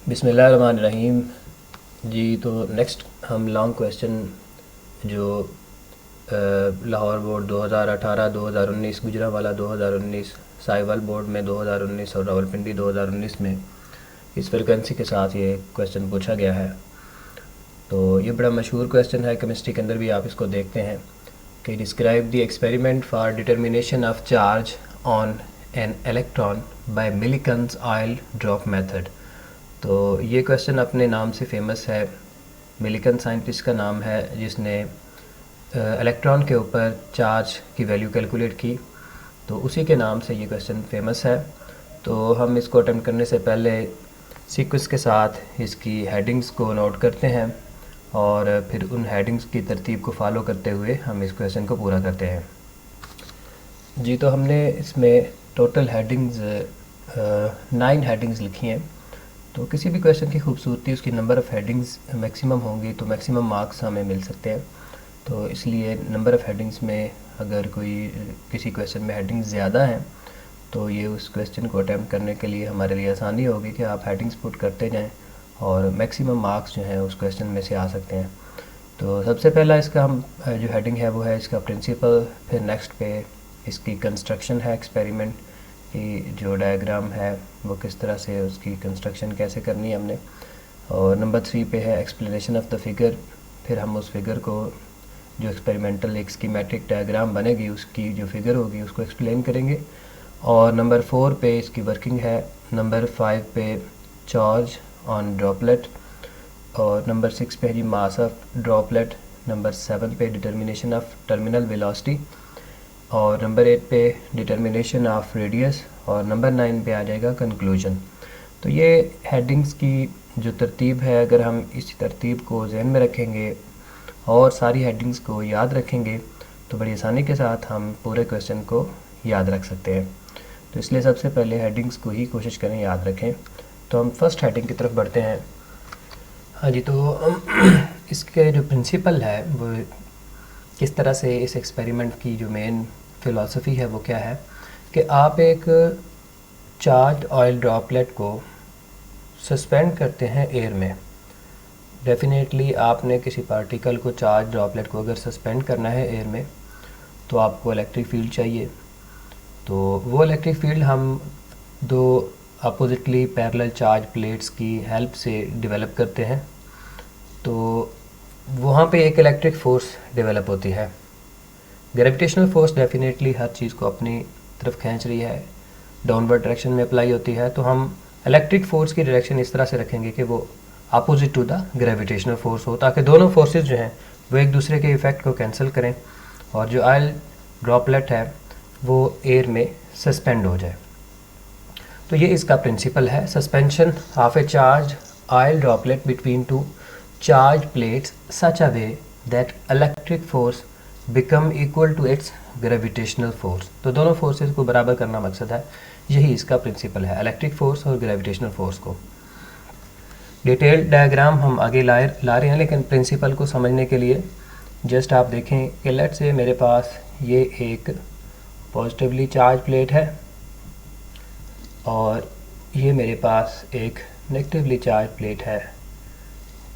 बिस्मिल्लाहिर्रहमानिर्रहीम। जी तो नेक्स्ट हम लॉन्ग क्वेश्चन जो लाहौर बोर्ड 2018-2019, गुजरांवाला 2019, साहिवाल बोर्ड में 2019 और रावलपिंडी 2019 में इस फ्रिक्वेंसी के साथ ये क्वेश्चन पूछा गया है। तो ये बड़ा मशहूर क्वेश्चन है, केमिस्ट्री के अंदर भी आप इसको देखते हैं कि describe the experiment for determination of charge on an electron by Millikan's oil drop method. तो ये क्वेश्चन अपने नाम से फेमस है। मिलिकन साइंटिस्ट का नाम है जिसने इलेक्ट्रॉन के ऊपर चार्ज की वैल्यू कैलकुलेट की, तो उसी के नाम से ये क्वेश्चन फेमस है। तो हम इसको अटेम्प्ट करने से पहले सीक्वेंस के साथ इसकी हेडिंग्स को नोट करते हैं और फिर उन हेडिंग्स की तरतीब को फॉलो करते हुए हम इस क्वेश्चन को पूरा करते हैं। जी तो हमने इसमें टोटल हेडिंग्स 9 हेडिंग्स लिखी हैं। तो किसी भी क्वेश्चन की खूबसूरती उसकी नंबर ऑफ़ हेडिंग्स मैक्सिमम होंगी तो मैक्सिमम मार्क्स हमें मिल सकते हैं। तो इसलिए नंबर ऑफ़ हेडिंग्स में अगर कोई किसी क्वेश्चन में हेडिंग्स ज़्यादा हैं तो ये उस क्वेश्चन को अटैम्प्ट करने के लिए हमारे लिए आसानी होगी कि आप हेडिंग्स पुट करते जाएं और मैक्सिमम मार्क्स जो हैं उस क्वेश्चन में से आ सकते हैं। तो सबसे पहला इसका हम जो हेडिंग है वो है इसका प्रिंसिपल, फिर नेक्स्ट पे इसकी कंस्ट्रक्शन है, एक्सपेरिमेंट की जो डायग्राम है वो किस तरह से उसकी कंस्ट्रक्शन कैसे करनी है हमने, और नंबर 3 पे है एक्सप्लेनेशन ऑफ द फिगर। फिर हम उस फिगर को जो एक्सपेरिमेंटल एक स्कीमेटिक डायग्राम बनेगी उसकी जो फिगर होगी उसको एक्सप्लेन करेंगे। और नंबर 4 पे इसकी वर्किंग है, नंबर 5 पे चार्ज ऑन ड्रॉपलेट, और नंबर 6 पे है जी मास ऑफ ड्रॉपलेट, नंबर 7 पे डिटर्मिनेशन ऑफ टर्मिनल वेलोसिटी, और नंबर 8 पे डिटर्मिनेशन ऑफ रेडियस, और नंबर 9 पे आ जाएगा कंक्लूजन। तो ये हेडिंग्स की जो तरतीब है, अगर हम इस तरतीब को जहन में रखेंगे और सारी हेडिंग्स को याद रखेंगे तो बड़ी आसानी के साथ हम पूरे क्वेश्चन को याद रख सकते हैं। तो इसलिए सबसे पहले हेडिंग्स को ही कोशिश करें याद रखें। तो हम फर्स्ट हेडिंग की तरफ बढ़ते हैं। हाँ जी, तो हम इसके जो प्रिंसिपल है वो किस तरह से इस एक्सपेरिमेंट की जो मेन फ़िलासफ़ी है वो क्या है कि आप एक चार्ज ऑयल ड्रॉपलेट को सस्पेंड करते हैं एयर में। डेफिनेटली आपने किसी पार्टिकल को, चार्ज ड्रॉपलेट को अगर सस्पेंड करना है एयर में तो आपको इलेक्ट्रिक फील्ड चाहिए। तो वो इलेक्ट्रिक फील्ड हम दो अपोजिटली पैरेलल चार्ज प्लेट्स की हेल्प से डेवलप करते हैं। तो वहाँ पे एक इलेक्ट्रिक फोर्स डेवलप होती है। ग्रेविटेशनल फोर्स डेफिनेटली हर चीज़ को अपनी तरफ खींच रही है, डाउनवर्ड डायरेक्शन में अप्लाई होती है। तो हम इलेक्ट्रिक फोर्स की डायरेक्शन इस तरह से रखेंगे कि वो opposite to the gravitational force हो, ताकि दोनों फोर्सेस जो हैं वो एक दूसरे के इफ़ेक्ट को कैंसिल करें और जो ऑयल ड्रॉपलेट है वो एयर में सस्पेंड हो जाए। तो ये इसका प्रिंसिपल है, suspension of a charge oil droplet between two charge plates such a way that electric force become equal to its gravitational force. तो दोनों फोर्सेस को बराबर करना मकसद है, यही इसका प्रिंसिपल है, इलेक्ट्रिक फोर्स और ग्रेविटेशनल फोर्स को। डिटेल्ड डायग्राम हम आगे ला रहे हैं, लेकिन प्रिंसिपल को समझने के लिए जस्ट आप देखें कि लेट से मेरे पास ये एक पॉजिटिवली चार्ज प्लेट है और ये मेरे पास एक नेगेटिवली चार्ज प्लेट है।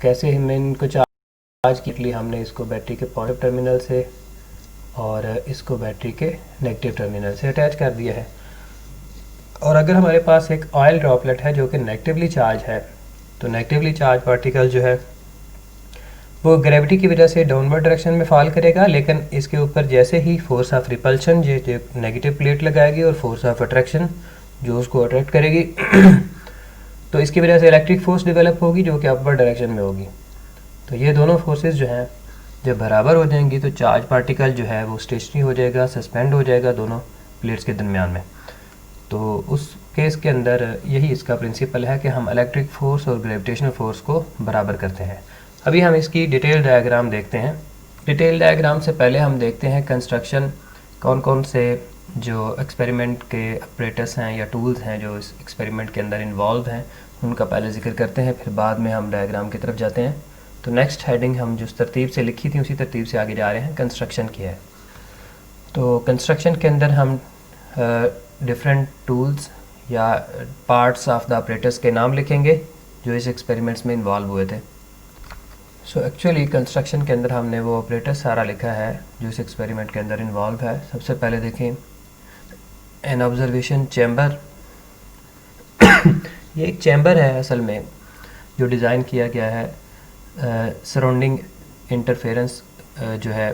कैसे हमने इनको चार्ज के लिए हमने इसको बैटरी के पॉजिटिव टर्मिनल से और इसको बैटरी के नेगेटिव टर्मिनल से अटैच कर दिया है। और अगर हमारे पास एक ऑयल ड्रॉपलेट है जो कि नेगेटिवली चार्ज है, तो नेगेटिवली चार्ज पार्टिकल जो है वो ग्रेविटी की वजह से डाउनवर्ड डायरेक्शन में फॉल करेगा, लेकिन इसके ऊपर जैसे ही फोर्स ऑफ रिपल्शन जो नेगेटिव प्लेट लगाएगी और फोर्स ऑफ अट्रैक्शन जो उसको अट्रैक्ट करेगी तो इसकी वजह से इलेक्ट्रिक फोर्स डेवलप होगी जो कि अपवर्ड डायरेक्शन में होगी। तो ये दोनों फोर्सेस जो हैं जब बराबर हो जाएंगी तो चार्ज पार्टिकल जो है वो स्टेशनरी हो जाएगा, सस्पेंड हो जाएगा दोनों प्लेट्स के दरमियान में। तो उस केस के अंदर यही इसका प्रिंसिपल है कि हम इलेक्ट्रिक फोर्स और ग्रेविटेशनल फोर्स को बराबर करते हैं। अभी हम इसकी डिटेल डायग्राम देखते हैं। डिटेल डायग्राम से पहले हम देखते हैं कंस्ट्रक्शन, कौन कौन से जो एक्सपेरिमेंट के ऑपरेटर्स हैं या टूल्स हैं जो इस एक्सपेरिमेंट के अंदर इन्वॉल्व हैं उनका पहले जिक्र करते हैं, फिर बाद में हम डायग्राम की तरफ जाते हैं। तो नेक्स्ट हेडिंग हम जिस तरतीब से लिखी थी उसी तरतीब से आगे जा रहे हैं, कंस्ट्रक्शन की है। तो कंस्ट्रक्शन के अंदर हम डिफरेंट टूल्स या पार्ट्स ऑफ द ऑपरेटर्स के नाम लिखेंगे जो इस एक्सपेरिमेंट्स में इन्वॉल्व हुए थे। सो एक्चुअली कंस्ट्रक्शन के अंदर हमने वो ऑपरेटर सारा लिखा है जो इस एक्सपेरिमेंट के अंदर इन्वॉल्व है। सबसे पहले देखें एन ऑब्जर्वेशन चैम्बर। ये एक चैम्बर है असल में जो डिज़ाइन किया गया है सराउंडिंग इंटरफेरेंस जो है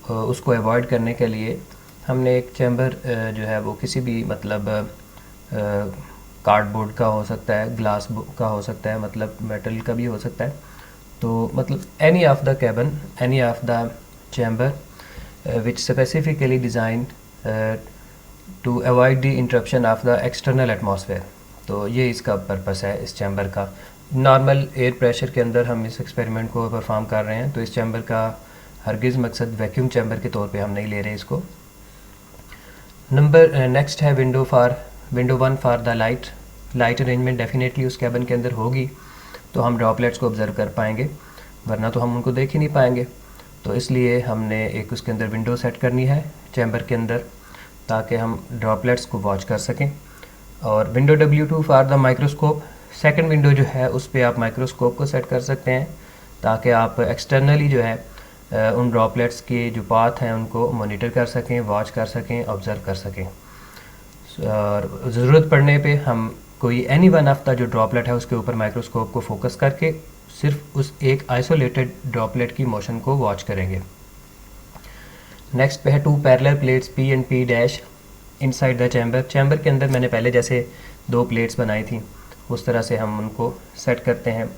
उसको अवॉइड करने के लिए। हमने एक चैम्बर जो है वो किसी भी मतलब कार्डबोर्ड का हो सकता है, ग्लास का हो सकता है, मतलब मेटल का भी हो सकता है। तो मतलब any of the cabin, any of the chamber which specifically design to avoid the interruption of the external atmosphere. तो ये इसका पर्पस है इस चैम्बर का। नॉर्मल एयर प्रेशर के अंदर हम इस एक्सपेरिमेंट को परफॉर्म कर रहे हैं, तो इस चैम्बर का हरगिज़ मकसद वैक्यूम चैम्बर के तौर पे हम नहीं ले रहे इसको। नंबर नेक्स्ट है window 1 for the light arrangement definitely उस कैबिन के अंदर होगी तो हम ड्रॉपलेट्स को ऑब्ज़र्व कर पाएंगे, वरना तो हम उनको देख ही नहीं पाएंगे। तो इसलिए हमने एक उसके अंदर विंडो सेट करनी है चैम्बर के अंदर ताकि हम ड्रॉपलेट्स को वॉच कर सकें। और window W2 for the microscope, second window जो है उस पर आप माइक्रोस्कोप को सेट कर सकते हैं ताकि आप एक्सटर्नली जो है उन ड्रॉपलेट्स के जो पाथ हैं उनको मॉनिटर कर सकें, वॉच कर सकें, ऑब्ज़र्व कर सकें। और ज़रूरत पड़ने पे हम कोई एनी वन ऑफ द जो ड्रॉपलेट है उसके ऊपर माइक्रोस्कोप को फोकस करके सिर्फ उस एक आइसोलेटेड ड्रॉपलेट की मोशन को वॉच करेंगे। नेक्स्ट पे है 2 parallel plates P and P dash inside the chamber के अंदर मैंने पहले जैसे 2 प्लेट्स बनाई थी उस तरह से हम उनको सेट करते हैं।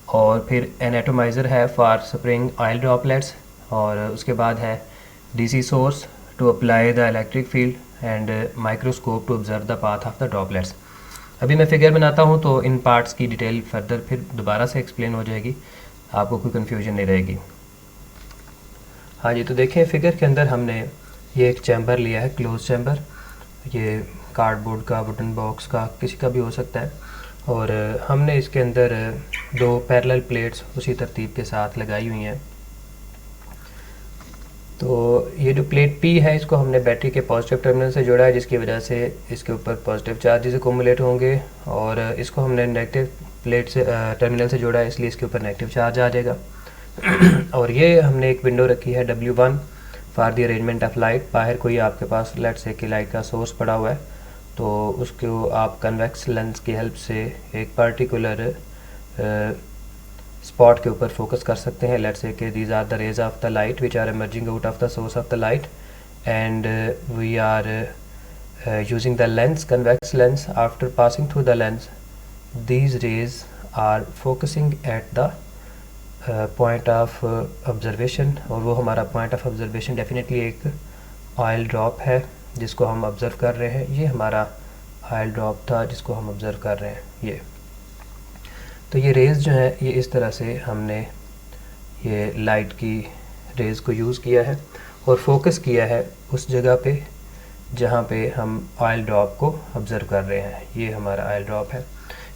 और फिर एन एटोमाइज़र है फॉर स्प्रिंग ऑयल ड्रॉपलेट्स, और उसके बाद है DC source to apply the electric field and microscope to observe the path of the droplets. अभी मैं फिगर बनाता हूँ तो इन पार्ट्स की डिटेल फर्दर फिर दोबारा से एक्सप्लेन हो जाएगी, आपको कोई कन्फ्यूजन नहीं रहेगी। हाँ जी, तो देखें फिगर के अंदर हमने ये एक चैम्बर लिया है, क्लोज चैम्बर। ये कार्डबोर्ड का, वुडन बॉक्स का, किसी का भी हो सकता है। और हमने इसके अंदर 2 पैरेलल प्लेट्स उसी तरतीब के साथ लगाई हुई हैं। तो ये जो प्लेट P है इसको हमने बैटरी के पॉजिटिव टर्मिनल से जोड़ा है, जिसकी वजह से इसके ऊपर पॉजिटिव चार्जेस अकोमुलेट होंगे। और इसको हमने नेगेटिव प्लेट से टर्मिनल से जोड़ा है, इसलिए इसके ऊपर नेगेटिव चार्ज आ जाएगा। और ये हमने एक विंडो रखी है W1 for the arrangement of light. बाहर कोई आपके पास लेट्स से कि लाइट का सोर्स पड़ा हुआ है तो उसको आप कन्वेक्स लेंस की हेल्प से एक पर्टिकुलर स्पॉट के ऊपर फोकस कर सकते हैं। लेट्स से कि these are the rays of the light which are emerging out of the source of the light and we are using the lens, convex lens. After passing through the lens these rays are focusing at the point of observation, और वो हमारा point of observation definitely एक oil drop है जिसको हम observe कर रहे हैं। ये हमारा ऑयल ड्रॉप था जिसको हम ऑब्ज़र्व कर रहे हैं। ये तो ये रेज़ जो है ये इस तरह से हमने ये लाइट की रेज़ को यूज़ किया है और फोकस किया है उस जगह पे जहाँ पे हम ऑयल ड्रॉप को ऑब्ज़र्व कर रहे हैं। ये हमारा ऑयल ड्रॉप है।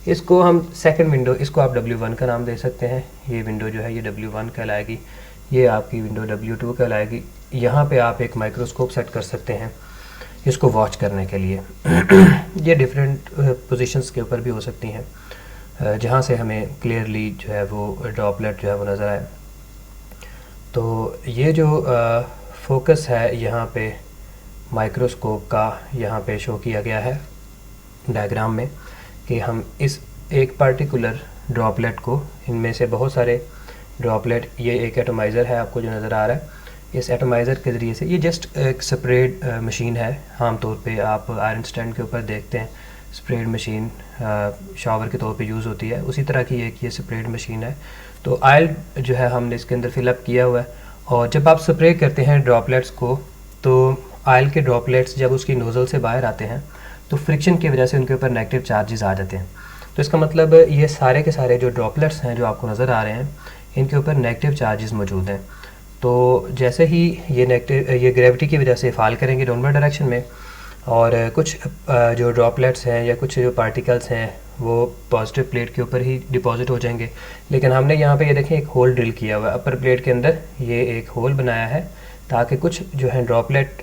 इसको हम सेकंड विंडो, इसको आप W1 का नाम दे सकते हैं। ये विंडो जो है ये W1 कहलाएगी, ये आपकी विंडो W2 कहलाएगी। यहाँ पे आप एक माइक्रोस्कोप सेट कर सकते हैं इसको वॉच करने के लिए। ये डिफरेंट पोजीशंस के ऊपर भी हो सकती हैं जहाँ से हमें क्लियरली जो है वो ड्रॉपलेट जो है वो नज़र आए। तो ये जो फोकस है यहाँ पे माइक्रोस्कोप का यहाँ पे शो किया गया है डायग्राम में कि हम इस एक पर्टिकुलर ड्रॉपलेट को, इनमें से बहुत सारे ड्रॉपलेट, ये एक एटोमाइज़र है आपको जो नज़र आ रहा है। इस एटोमाइज़र के ज़रिए से, ये जस्ट एक स्प्रेड मशीन है। आमतौर पे आप आयरन स्टैंड के ऊपर देखते हैं स्प्रेड मशीन शावर के तौर पे यूज़ होती है, उसी तरह की एक ये स्प्रेड मशीन है। तो ऑयल जो है हमने इसके अंदर फिलअप किया हुआ है, और जब आप स्प्रे करते हैं ड्रॉपलेट्स को तो ऑयल के ड्रॉपलेट्स जब उसकी नोज़ल से बाहर आते हैं तो फ्रिक्शन की वजह से उनके ऊपर नेगेटिव चार्जेस आ जाते हैं। तो इसका मतलब ये सारे के सारे जो ड्रॉपलेट्स हैं जो आपको नज़र आ रहे हैं इनके ऊपर नेगेटिव चार्जेस मौजूद हैं। तो जैसे ही ये ग्रेविटी की वजह से फॉल करेंगे डाउनवर्ड डायरेक्शन में, और कुछ जो ड्रॉपलेट्स हैं या कुछ जो पार्टिकल्स हैं वो पॉजिटिव प्लेट के ऊपर ही डिपॉजिट हो जाएंगे। लेकिन हमने यहाँ पे ये देखें एक होल ड्रिल किया हुआ है अपर प्लेट के अंदर, ये एक होल बनाया है ताकि कुछ जो है ड्रॉपलेट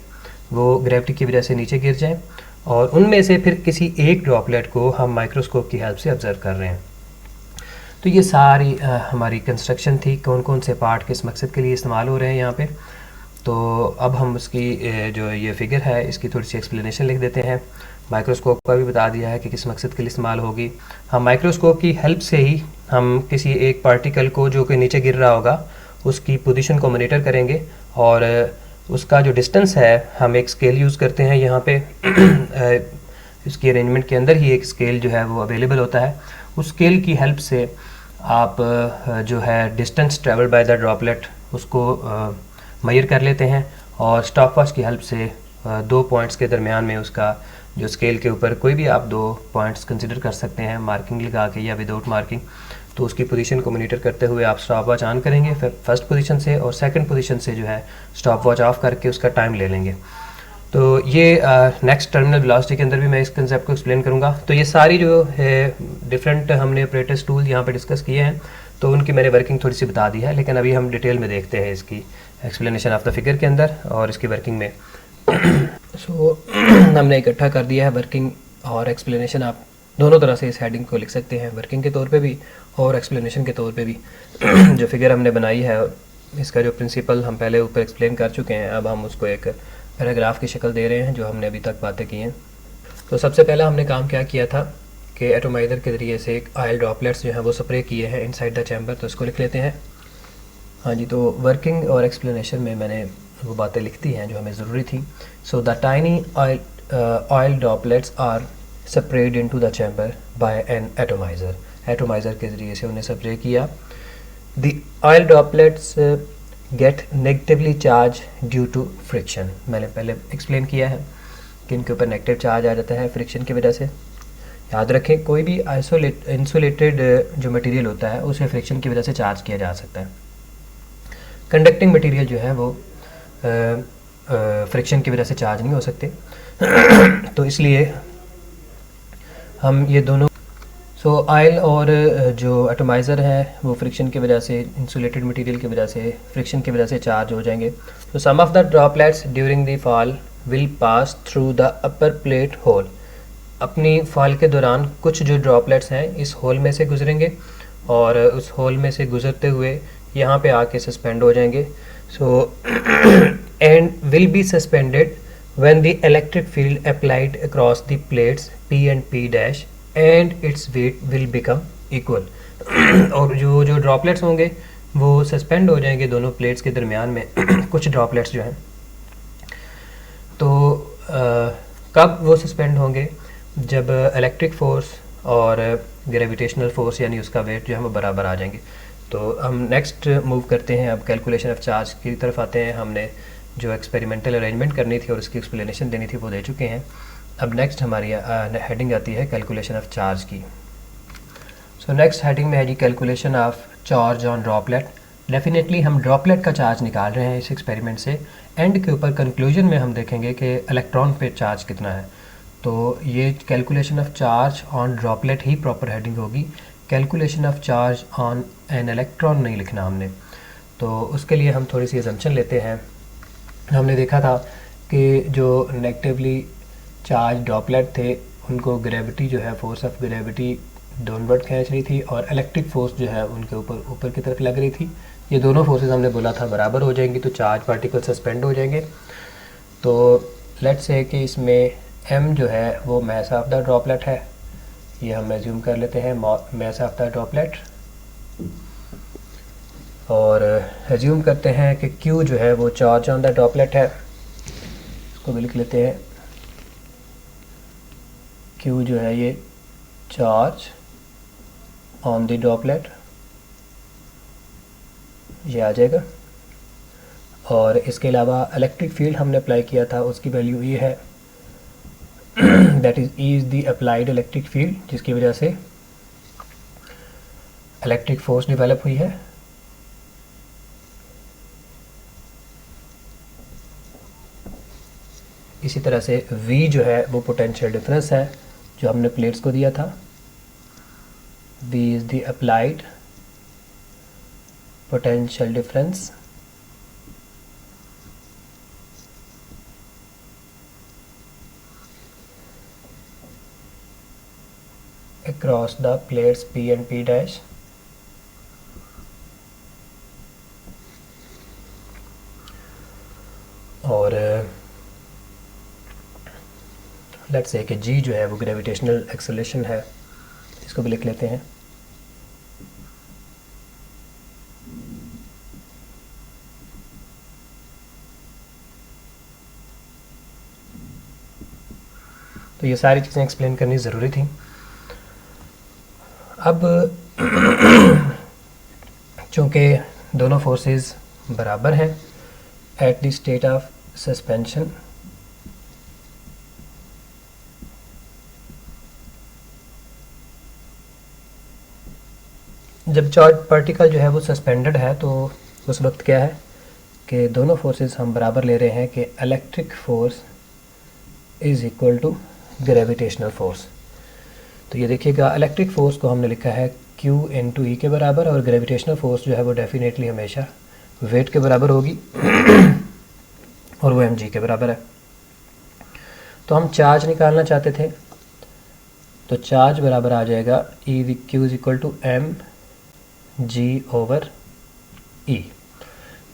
वो ग्रेविटी की वजह से नीचे गिर जाएं, और उनमें से फिर किसी एक ड्रॉपलेट को हम माइक्रोस्कोप की हेल्प से ऑब्ज़र्व कर रहे हैं। तो ये सारी हमारी कंस्ट्रक्शन थी, कौन कौन से पार्ट किस मकसद के लिए इस्तेमाल हो रहे हैं यहाँ पे। तो अब हम उसकी जो ये फिगर है इसकी थोड़ी सी एक्सप्लेनेशन लिख देते हैं। माइक्रोस्कोप का भी बता दिया है कि किस मकसद के लिए इस्तेमाल होगी। हम माइक्रोस्कोप की हेल्प से ही हम किसी एक पार्टिकल को जो कि नीचे गिर रहा होगा उसकी पोजीशन को मॉनिटर करेंगे, और उसका जो डिस्टेंस है हम एक स्केल यूज़ करते हैं यहाँ पे। इसकी अरेंजमेंट के अंदर ही एक स्केल जो है वो अवेलेबल होता है। उस स्केल की हेल्प से आप जो है distance travel by the droplet उसको मेजर कर लेते हैं, और स्टॉप वॉच की हेल्प से दो पॉइंट्स के दरमियान में उसका जो स्केल के ऊपर कोई भी आप दो पॉइंट्स कंसिडर कर सकते हैं मार्किंग लगा के या विदाउट मार्किंग। तो उसकी पोजीशन को मॉनिटर करते हुए आप स्टॉप वॉच ऑन करेंगे फर्स्ट पोजीशन से, और सेकंड पोजीशन से जो है स्टॉप वॉच ऑफ करके उसका टाइम ले लेंगे। तो ये नेक्स्ट टर्मिनल वेलोसिटी के अंदर भी मैं इस कंसेप्ट को एक्सप्लेन करूँगा। तो ये सारी जो है डिफरेंट हमने ऑपरेटर्स टूल यहाँ पे डिस्कस किए हैं, तो उनकी मैंने वर्किंग थोड़ी सी बता दी है, लेकिन अभी हम डिटेल में देखते हैं इसकी एक्सप्लेनेशन ऑफ द फिगर के अंदर और इसकी वर्किंग में। सो हमने इकट्ठा कर दिया है वर्किंग और एक्सप्लेनेशन। आप दोनों तरह से इस हेडिंग को लिख सकते हैं, वर्किंग के तौर पे भी और एक्सप्लेनेशन के तौर पे भी। जो फिगर हमने बनाई है इसका जो प्रिंसिपल हम पहले ऊपर एक्सप्लेन कर चुके हैं, अब हम उसको एक पैराग्राफ की शक्ल दे रहे हैं जो हमने अभी तक बातें की हैं। तो सबसे पहला हमने काम क्या किया था कि एटोमाइज़र के ज़रिए से एक ऑयल ड्रॉपलेट्स जो है वो स्प्रे किए हैं इनसाइड द चैम्बर। तो इसको लिख लेते हैं। हाँ जी, तो वर्किंग और एक्सप्लेनेशन में मैंने वो बातें लिख दी हैं जो हमें ज़रूरी थी। So the tiny oil droplets are spread into the chamber by an atomizer. Atomizer के ज़रिए से उन्हें स्प्रे किया। The oil droplets get negatively charge due to friction. मैंने पहले एक्सप्लेन किया है कि इनके ऊपर नेगेटिव चार्ज आ जाता है फ्रिक्शन की वजह से। याद रखें, कोई भी इंसुलेटेड जो मटेरियल होता है उसे फ्रिक्शन की वजह से चार्ज किया जा सकता है। कंडक्टिंग मटेरियल जो है वो फ्रिक्शन की वजह से चार्ज नहीं हो सकते। तो इसलिए हम ये दोनों ऑयल और जो एटोमाइज़र है वो फ्रिक्शन की वजह से, इंसुलेटेड मटेरियल की वजह से, फ्रिक्शन की वजह से चार्ज हो जाएंगे। तो some of the droplets during the fall will pass through the upper plate hole. अपनी फॉल के दौरान कुछ जो ड्रॉपलेट्स हैं इस होल में से गुजरेंगे, और उस होल में से गुजरते हुए यहाँ पे आके सस्पेंड हो जाएंगे। So and will be suspended when the electric field applied across the plates P and P' and its weight will become equal. और जो ड्रॉपलेट्स होंगे वो सस्पेंड हो जाएंगे दोनों प्लेट्स के दरमियान में। कुछ ड्रॉपलेट्स जो हैं तो कब वो सस्पेंड होंगे, जब इलेक्ट्रिक फोर्स और ग्रेविटेशनल फोर्स यानी उसका वेट जो है वो बराबर आ जाएंगे। तो हम नेक्स्ट मूव करते हैं, अब कैलकुलेशन ऑफ चार्ज की तरफ आते हैं। हमने जो एक्सपेरिमेंटल अरेंजमेंट करनी थी और उसकी एक्सप्लेनेशन देनी थी वो दे चुके हैं। अब नेक्स्ट हमारी हेडिंग आती है कैलकुलेशन ऑफ चार्ज की। सो नेक्स्ट हेडिंग में है जी calculation of charge on droplet. Definitely हम ड्रॉपलेट का चार्ज निकाल रहे हैं इस एक्सपेरिमेंट से। एंड के ऊपर कंक्लूजन में हम देखेंगे कि इलेक्ट्रॉन पे चार्ज कितना है। तो ये calculation of charge on droplet ही प्रॉपर हेडिंग होगी। Calculation of charge on an electron नहीं लिखना हमने। तो उसके लिए हम थोड़ी सी असम्पशन लेते हैं। हमने देखा था कि जो नेगेटिवली चार्ज ड्रॉपलेट थे उनको ग्रेविटी जो है, फोर्स ऑफ ग्रेविटी डाउनवर्ड खींच रही थी, और इलेक्ट्रिक फोर्स जो है उनके ऊपर की तरफ लग रही थी। ये दोनों फोर्सेस हमने बोला था बराबर हो जाएंगी, तो चार्ज पार्टिकल सस्पेंड हो जाएंगे। तो लेट्स से कि इसमें m जो है वो मास ऑफ द ड्रॉपलेट है, ये हम एज्यूम कर लेते हैं मास ऑफ द ड्रॉपलेट, और एज्यूम करते हैं कि q जो है वो चार्ज ऑन द ड्रॉपलेट है। इसको भी लिख लेते हैं, q जो है ये चार्ज ऑन द ड्रॉपलेट, ये आ जाएगा। और इसके अलावा इलेक्ट्रिक फील्ड हमने अप्लाई किया था, उसकी वैल्यू ये है, that is the applied electric field, जिसकी वजह से इलेक्ट्रिक फोर्स डेवलप हुई है। इसी तरह से V जो है वो पोटेंशियल डिफरेंस है जो हमने प्लेट्स को दिया था। V is the applied potential difference across the plates P and P dash, let's say कि जी जो है वो ग्रेविटेशनल एक्सेलरेशन है, इसको भी लिख लेते हैं। तो ये सारी चीज़ें एक्सप्लेन करनी ज़रूरी थी। अब चूँकि दोनों फोर्सेस बराबर हैं eight the state of suspension, जब चार्ज पार्टिकल जो है वो सस्पेंडेड है तो उस वक्त क्या है कि दोनों फोर्सेस हम बराबर ले रहे हैं कि electric force is equal to gravitational force. तो ये देखिएगा, इलेक्ट्रिक फोर्स को हमने लिखा है Q इंटू ई के बराबर, और ग्रेविटेशनल फोर्स जो है वो डेफिनेटली हमेशा वेट के बराबर होगी और वो mg के बराबर है। तो हम चार्ज निकालना चाहते थे, तो चार्ज बराबर आ जाएगा Q is equal to M G over E.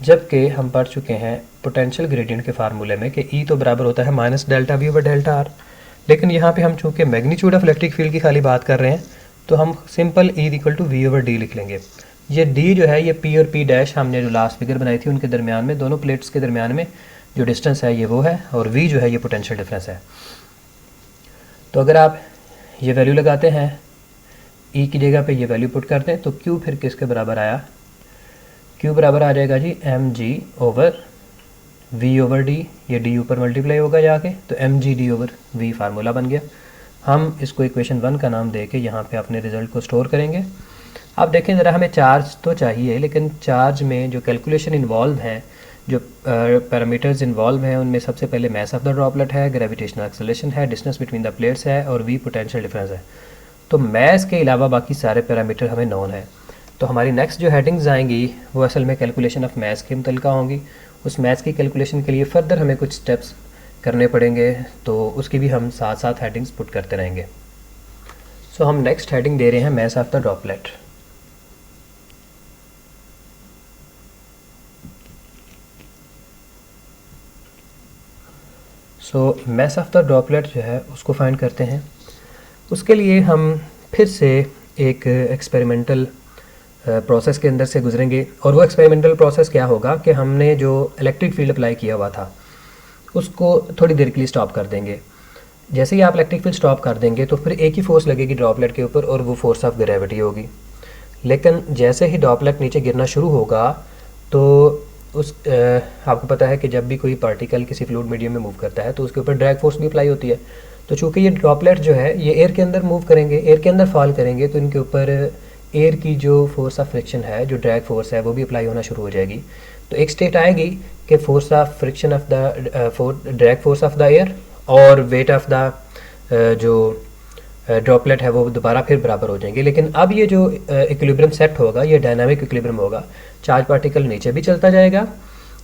जबकि हम पढ़ चुके हैं पोटेंशियल ग्रेडियंट के फार्मूले में कि ई तो बराबर होता है minus delta we over delta R, लेकिन यहाँ पे हम चूँकि मैग्नीट्यूड ऑफ इलेक्ट्रिक फील्ड की खाली बात कर रहे हैं तो हम simple E equal to V over D लिख लेंगे। ये डी जो है ये पी और पी डैश हमने जो लास्ट फिगर बनाई थी उनके दरमियान में, दोनों प्लेट्स के दरमियान में जो डिस्टेंस है ये वो है, और वी जो है ये पोटेंशियल डिफरेंस है। तो अगर आप ये वैल्यू लगाते हैं ई की जगह पे ये वैल्यू पुट करते हैं तो क्यू फिर किसके बराबर आया, क्यू बराबर आ जाएगा G M G over V over D, ये डी ऊपर मल्टीप्लाई होगा जाके, तो M G D over V formula बन गया। हम इसको इक्वेशन 1 का नाम दे के यहाँ पे अपने रिजल्ट को स्टोर करेंगे। आप देखें ज़रा, हमें चार्ज तो चाहिए, लेकिन चार्ज में जो कैलकुलेशन इन्वॉल्व हैं, जो पैरामीटर्स इन्वॉल्व हैं, उनमें सबसे पहले मास ऑफ द ड्रॉपलेट है, ग्रेविटेशनल एक्सेलरेशन है, डिस्टेंस बिटवीन द प्लेट्स है, और वी पोटेंशियल डिफरेंस है। तो मास के अलावा बाकी सारे पैरामीटर हमें नॉन है। तो हमारी नेक्स्ट जो हेडिंग्स आएंगी वो असल में कैलकुलेशन ऑफ मास के मुतल्लिका होंगी। उस मास की कैलकुलेशन के लिए फ़र्दर हमें कुछ स्टेप्स करने पड़ेंगे, तो उसकी भी हम साथ साथ हेडिंग्स पुट करते रहेंगे। सो हम नेक्स्ट हेडिंग दे रहे हैं मास of the droplet. So mass of the droplet जो है उसको फाइंड करते हैं। उसके लिए हम फिर से एक एक्सपेरिमेंटल प्रोसेस के अंदर से गुजरेंगे, और वो एक्सपेरिमेंटल प्रोसेस क्या होगा कि हमने जो इलेक्ट्रिक फील्ड अप्लाई किया हुआ था उसको थोड़ी देर के लिए स्टॉप कर देंगे। जैसे ही आप इलेक्ट्रिक फील्ड स्टॉप कर देंगे तो फिर एक ही फोर्स लगेगी ड्रॉपलेट के ऊपर, और वो फोर्स ऑफ ग्रेविटी होगी। लेकिन जैसे ही ड्रॉपलेट नीचे गिरना शुरू होगा तो आपको पता है कि जब भी कोई पार्टिकल किसी फ्लूइड मीडियम में मूव करता है तो उसके ऊपर ड्रैग फोर्स भी अप्लाई होती है। तो चूँकि ये ड्रॉपलेट जो है ये एयर के अंदर मूव करेंगे, एयर के अंदर फॉल करेंगे, तो इनके ऊपर एयर की जो फोर्स ऑफ फ्रिक्शन है, जो ड्रैग फोर्स है, वो भी अप्लाई होना शुरू हो जाएगी। तो एक स्टेट आएगी कि force of friction of the drag force of the air और वेट ऑफ द जो ड्रॉपलेट है वो दोबारा फिर बराबर हो जाएंगे। लेकिन अब ये जो इक्विलिब्रियम सेट होगा ये डायनामिक इक्विलिब्रियम होगा। चार्ज पार्टिकल नीचे भी चलता जाएगा,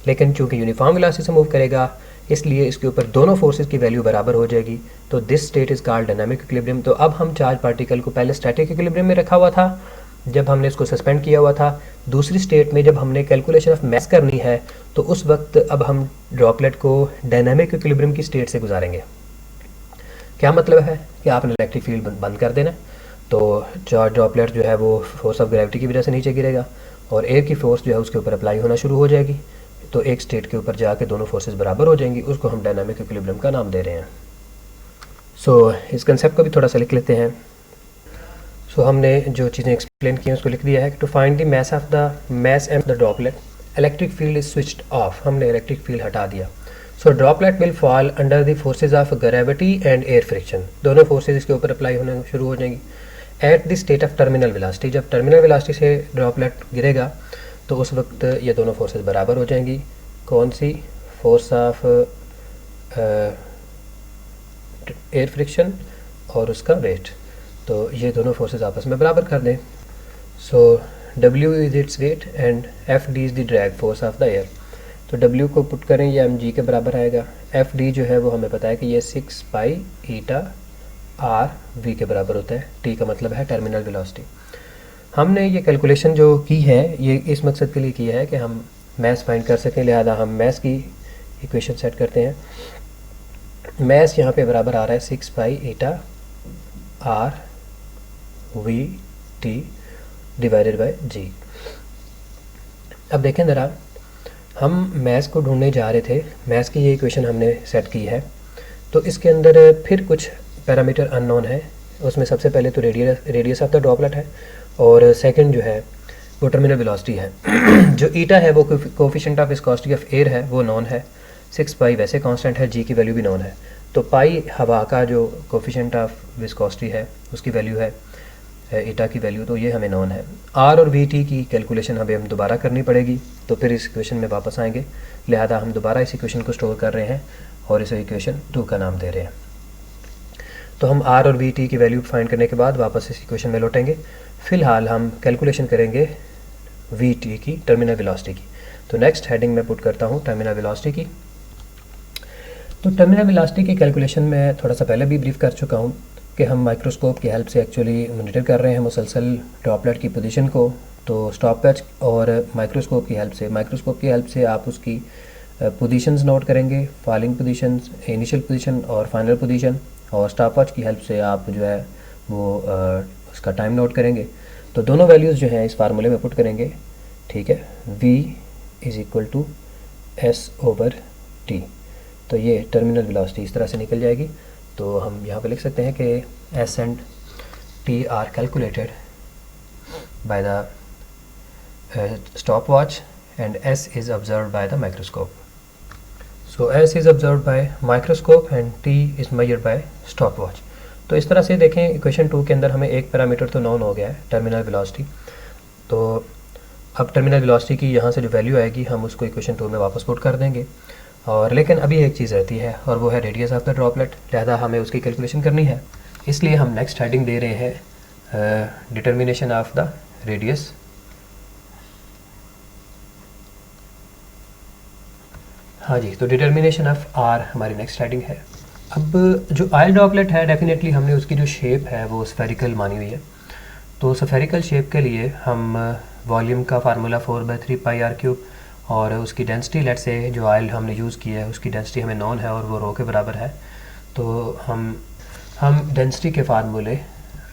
लेकिन चूँकि यूनिफॉर्म वेलोसिटी से मूव करेगा इसलिए इसके ऊपर दोनों फोर्सेस की वैल्यू बराबर हो जाएगी। तो this state is called dynamic equilibrium. तो अब हम चार्ज पार्टिकल को पहले स्टैटिक इक्विलिब्रियम में रखा हुआ था जब हमने इसको सस्पेंड किया हुआ था। दूसरी स्टेट में जब हमने कैलकुलेशन ऑफ मास करनी है तो उस वक्त अब हम ड्रॉपलेट को डायनामिक इक्विलिब्रियम की स्टेट से गुजारेंगे। क्या मतलब है कि आपने इलेक्ट्रिक फील्ड बंद कर देना, तो चार्ज ड्रॉपलेट जो है वो फोर्स ऑफ ग्रेविटी की वजह से नीचे गिरेगा और एयर की फोर्स जो है उसके ऊपर अप्लाई होना शुरू हो जाएगी। तो एक स्टेट के ऊपर जाके दोनों फोर्सेस बराबर हो जाएंगी, उसको हम डायनामिक इक्विलिब्रियम का नाम दे रहे हैं। सो इस कंसेप्ट को भी थोड़ा सा लिख लेते हैं। सो हमने जो चीज़ें एक्सप्लेन की हैं उसको लिख दिया है। To find the mass of the droplet electric field is switched off, हमने इलेक्ट्रिक फील्ड हटा दिया। So droplet will fall under the forces of gravity and air friction, दोनों फोर्सेज इसके ऊपर अप्लाई होने शुरू हो जाएंगी। At the state of terminal velocity, जब टर्मिनल वेलोसिटी से ड्रॉपलेट गिरेगा तो उस वक्त ये दोनों फोर्सेस बराबर हो जाएंगी। कौन सी? फोर्स ऑफ एयर फ्रिक्शन और उसका वेट। तो ये दोनों फोर्सेस आपस में बराबर कर दें। सो W is its weight and FD is the drag force of the air. तो W को पुट करें, ये mg के बराबर आएगा। FD जो है वो हमें पता है कि ये 6 पाई ईटा r v के बराबर होता है। T का मतलब है टर्मिनल वेलोसिटी। हमने ये कैलकुलेशन जो की है ये इस मकसद के लिए किया है कि हम मास फाइंड कर सकें, लिहाजा हम मास की इक्वेशन सेट करते हैं। मैस यहाँ पे बराबर आ रहा है 6 pi eta R V T divided by G. अब देखें ज़रा, हम मैस को ढूंढने जा रहे थे, मैस की ये इक्वेशन हमने सेट की है, तो इसके अंदर फिर कुछ पैरामीटर अननोन है। उसमें सबसे पहले तो रेडियस ऑफ द ड्रॉपलेट है, और सेकंड जो है वो टर्मिनल वेलोसिटी है। जो ईटा है वो coefficient of viscosity of air है, वो नॉन है। 6 पाई वैसे कांस्टेंट है, जी की वैल्यू भी नॉन है। तो पाई हवा का जो कोफिशिएंट ऑफ विस्कोसिटी है उसकी वैल्यू है ईटा की वैल्यू, तो ये हमें नॉन है। आर और वी टी की कैलकुलेशन हमें दोबारा करनी पड़ेगी, तो फिर इस इक्वेशन में वापस आएंगे। लिहाजा हम दोबारा इस इक्वेशन को स्टोर कर रहे हैं और इसे इक्वेशन 2 का नाम दे रहे हैं। तो हम आर और वी टी की वैल्यू फाइंड करने के बाद वापस इस इक्वेशन में लौटेंगे। फ़िलहाल हम कैलकुलेशन करेंगे वी टी की, टर्मिनल वेलोसिटी की। तो नेक्स्ट हेडिंग में पुट करता हूँ टर्मिनल वेलोसिटी की। तो टर्मिनल वेलोसिटी की कैलकुलेशन में थोड़ा सा पहले भी ब्रीफ कर चुका हूँ कि हम माइक्रोस्कोप की हेल्प से एक्चुअली मॉनिटर कर रहे हैं मुसलसल ड्रॉपलेट की पोजीशन को। तो स्टॉपवॉच और माइक्रोस्कोप की हेल्प से आप उसकी पोजीशंस नोट करेंगे, फॉलिंग पोजीशंस, इनिशियल पोजीशन और फाइनल पोजीशन, और स्टॉपवॉच की हेल्प से आप जो है वो उसका टाइम नोट करेंगे। तो दोनों वैल्यूज़ जो हैं इस फार्मूले में पुट करेंगे, ठीक है। v is equal to S over T. तो ये टर्मिनल वेलोसिटी इस तरह से निकल जाएगी। तो हम यहाँ पे लिख सकते हैं कि S and T R calculated by the stopwatch and S is observed by the microscope. So S is observed by microscope and T is measured by stopwatch. तो इस तरह से देखें इक्वेशन 2 के अंदर हमें एक पैरामीटर तो नॉन हो गया है, टर्मिनल वेलोसिटी। तो अब टर्मिनल वेलोसिटी की यहाँ से जो वैल्यू आएगी हम उसको इक्वेशन 2 में वापस पुट कर देंगे। और लेकिन अभी एक चीज़ रहती है और वो है रेडियस ऑफ द ड्रॉपलेट, लिहाजा हमें उसकी कैलकुलेशन करनी है। इसलिए हम नेक्स्ट हेडिंग दे रहे हैं डिटर्मिनेशन ऑफ द रेडियस। हाँ जी, तो डिटर्मिनेशन ऑफ आर हमारी नेक्स्ट हेडिंग है। अब जो ऑयल ड्रॉपलेट है डेफिनेटली हमने उसकी जो शेप है वो स्फेरिकल मानी हुई है। तो स्फेरिकल शेप के लिए हम वॉल्यूम का फार्मूला 4/3 पाई आर क्यूब, और उसकी डेंसिटी लेट से जो ऑयल हमने यूज़ किया है उसकी डेंसिटी हमें नॉन है और वो रो के बराबर है। तो हम डेंसिटी के फार्मूले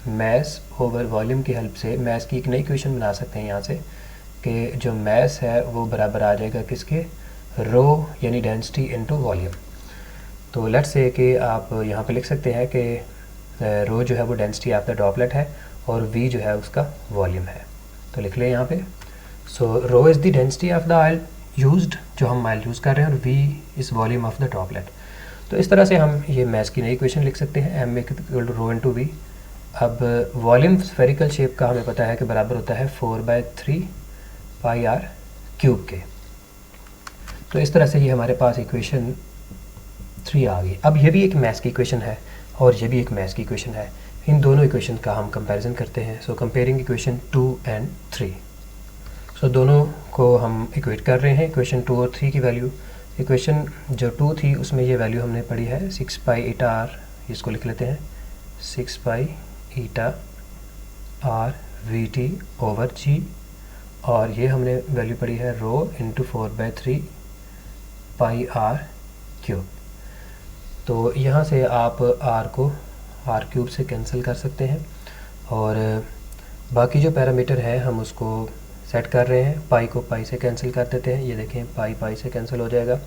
मैस ओवर वॉल्यूम की हेल्प से मैस की एक नई इक्वेशन बना सकते हैं यहाँ से, कि जो मैस है वो बराबर आ जाएगा किसके, रो यानी डेंसिटी इनटू वॉल्यूम। तो लेट्स से कि आप यहाँ पे लिख सकते हैं कि रो जो है वो डेंसिटी ऑफ द ड्रॉपलेट है और वी जो है उसका वॉल्यूम है। तो लिख लें यहाँ पे, so rho is the density of the oil used, जो हम ऑयल यूज़ कर रहे हैं, और V is volume of the droplet. तो इस तरह से हम ये मैस की नई इक्वेशन लिख सकते हैं, M equal to rho into V. अब वॉल्यूम स्फेरिकल शेप का हमें पता है कि बराबर होता है 4/3 पाई आर क्यूब के। तो इस तरह से ये हमारे पास इक्वेशन 3 आ गई। अब ये भी एक मैथ्स की इक्वेशन है और ये भी एक मैथ्स की इक्वेशन है। इन दोनों इक्वेशन का हम कंपैरिजन करते हैं। सो कंपेयरिंग इक्वेशन 2 एंड 3। सो दोनों को हम इक्वेट कर रहे हैं, इक्वेशन 2 और 3 की वैल्यू। इक्वेशन जो 2 थी उसमें ये वैल्यू हमने पढ़ी है 6 पाई ईटा आर, इसको लिख लेते हैं 6 pi eta R V T over जी, और ये हमने वैल्यू पढ़ी है rho into 4/3 pi are cube. तो यहाँ से आप आर को आर क्यूब से कैंसिल कर सकते हैं, और बाकी जो पैरामीटर है हम उसको सेट कर रहे हैं। पाई को पाई से कैंसिल कर देते हैं, ये देखें पाई पाई से कैंसिल हो जाएगा।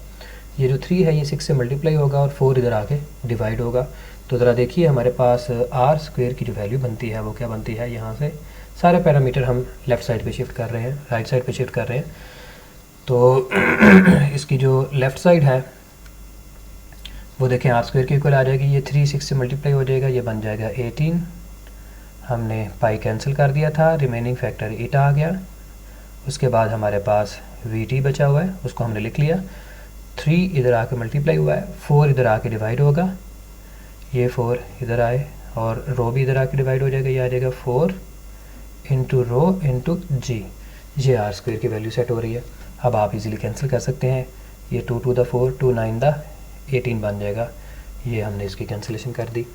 ये जो 3 है ये 6 से मल्टीप्लाई होगा और 4 इधर आके डिवाइड होगा। तो ज़रा देखिए हमारे पास आर स्क्वायर की जो वैल्यू बनती है वो क्या बनती है। यहाँ से सारे पैरामीटर हम लेफ़्ट साइड पे शिफ्ट कर रहे हैं, राइट साइड पे शिफ्ट कर रहे हैं। तो इसकी जो लेफ़्ट साइड है वो देखें आर स्क्वायर की इक्वल आ जाएगी। ये 3 6 से मल्टीप्लाई हो जाएगा, ये बन जाएगा 18। हमने पाई कैंसिल कर दिया था, रिमेनिंग फैक्टर ईटा आ गया। उसके बाद हमारे पास वी टी बचा हुआ है, उसको हमने लिख लिया। 3 इधर आके मल्टीप्लाई हुआ है, 4 इधर आके डिवाइड होगा, ये 4 इधर आए और रो भी इधर आके डिवाइड हो जाएगा। ये आ जाएगा 4 इंटू रो इंटू जी। ये आर स्क्वायर की वैल्यू सेट हो रही है। अब आप इजीली कैंसिल कर सकते हैं, ये 2 टू द 4 2 9 द 18 बन जाएगा। ये हमने इसकी कैंसिलेशन कर दी।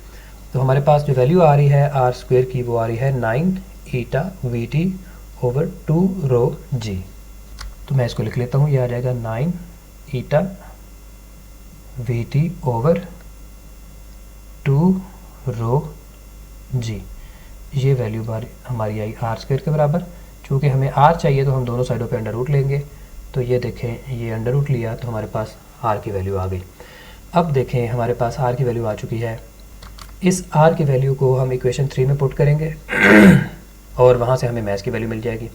तो हमारे पास जो वैल्यू आ रही है आर स्क्वायर की वो आ रही है 9 ईटा वी टी ओवर 2 रो जी। तो मैं इसको लिख लेता हूँ, ये आ जाएगा 9 ईटा वी टी ओवर 2 रो जी, ये वैल्यू हमारी आई आर स्क्वायर के बराबर। चूँकि हमें आर चाहिए तो हम दोनों साइडों पे अंडर रूट लेंगे, तो ये देखें ये अंडर रूट लिया तो हमारे पास आर की वैल्यू आ गई। अब देखें हमारे पास आर की वैल्यू आ चुकी है। इस आर की वैल्यू को हम इक्वेशन 3 में पुट करेंगे और वहाँ से हमें मैथ्स की वैल्यू मिल जाएगी।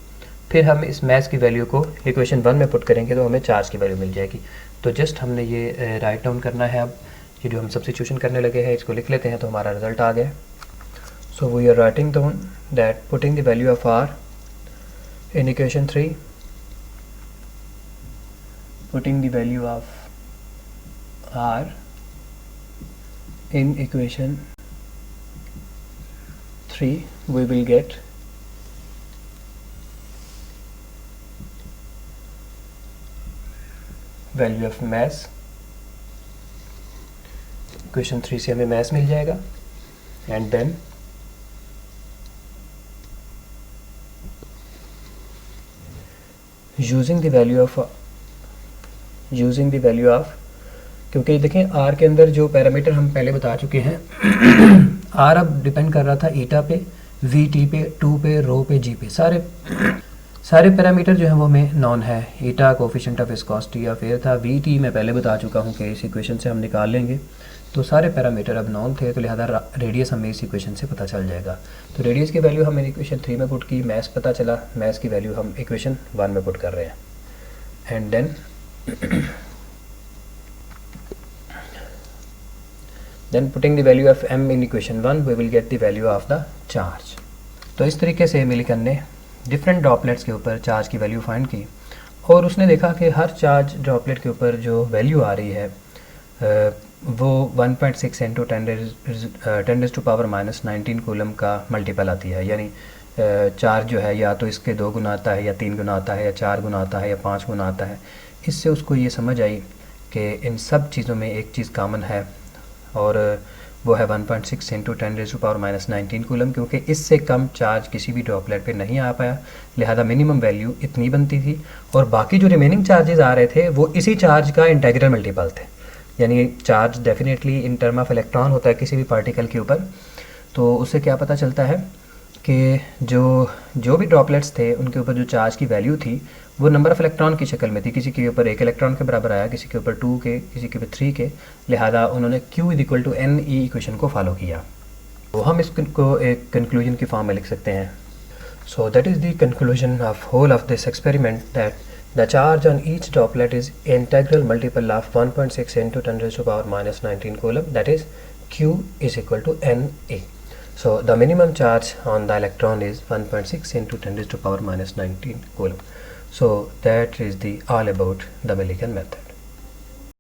फिर हम इस मैथ्स की वैल्यू को इक्वेशन 1 में पुट करेंगे तो हमें चार्ज की वैल्यू मिल जाएगी। तो जस्ट हमने ये राइट डाउन करना है। अब ये जो हम सब्स्टिट्यूशन करने लगे हैं इसको लिख लेते हैं, तो हमारा रिजल्ट आ गया। So we are writing down that putting the value of R in equation 3, putting the value of r in equation 3, we will get value of mass। equation 3 से हमें mass मिल जाएगा and then using the value of क्योंकि देखें are के अंदर जो parameter हम पहले बता चुके हैं आर अब डिपेंड कर रहा था ईटा पे, वी टी पे, टू पे, रो पे, जी पे। सारे पैरामीटर जो हैं वो हमें नॉन है। ईटा कोफिशिएंट ऑफ विस्कोसिटी अफेयर था, वी टी मैं पहले बता चुका हूँ कि इस इक्वेशन से हम निकाल लेंगे। तो सारे पैरामीटर अब नॉन थे, तो लिहाजा रेडियस हमें इस इक्वेशन से पता चल जाएगा। तो रेडियस की वैल्यू हमने इक्वेशन 3 में पुट की, मैथ्स पता चला, मैथ्स की वैल्यू हम इक्वेशन 1 में पुट कर रहे हैं and then putting the value of m in equation 1 we will get the value of the charge. तो इस तरीके से मिलकर ने डिफरेंट ड्रॉपलेट्स के ऊपर चार्ज की वैल्यू फाइंड की और उसने देखा कि हर चार्ज ड्रॉपलेट के ऊपर जो वैल्यू आ रही है वो 1.6 इंटू 10⁻⁻19 कूलम का मल्टीपल आती है। यानी चार्ज जो है या तो इसके 2 गुना आता है या 3 गुना आता है या 4 गुना आता है या 5 गुना आता है। इससे उसको ये समझ आई कि इन सब चीज़ों में एक चीज़ कॉमन है और वो है 1.6 इंटू 10⁻⁻19 कूलम, क्योंकि इससे कम चार्ज किसी भी ड्रॉपलेट पे नहीं आ पाया। लिहाजा मिनिमम वैल्यू इतनी बनती थी और बाकी जो रिमेनिंग चार्जेस आ रहे थे वो इसी चार्ज का इंटेग्रल मल्टीपल थे। यानी charge definitely in term of electron होता है किसी भी पार्टिकल के ऊपर। तो उससे क्या पता चलता है कि जो भी ड्रॉपलेट्स थे उनके ऊपर जो चार्ज की वैल्यू थी वो नंबर ऑफ़ इलेक्ट्रॉन की शक्ल में थी। किसी के ऊपर 1 इलेक्ट्रॉन के बराबर आया, किसी के ऊपर 2 के, किसी के ऊपर 3 के। लिहाजा उन्होंने Q = NE इक्वेशन को फॉलो किया। तो हम इसको एक कंक्लूजन की फॉर्म में लिख सकते हैं। So that is the conclusion of whole of this experiment that the charge on each droplet is integral multiple of 1.6 into 10⁻⁻19 coulomb, that is Q = NE। So the minimum charge on the electron is 1.6 into 10⁻⁻19 coulomb. So that is all about the Millikan method.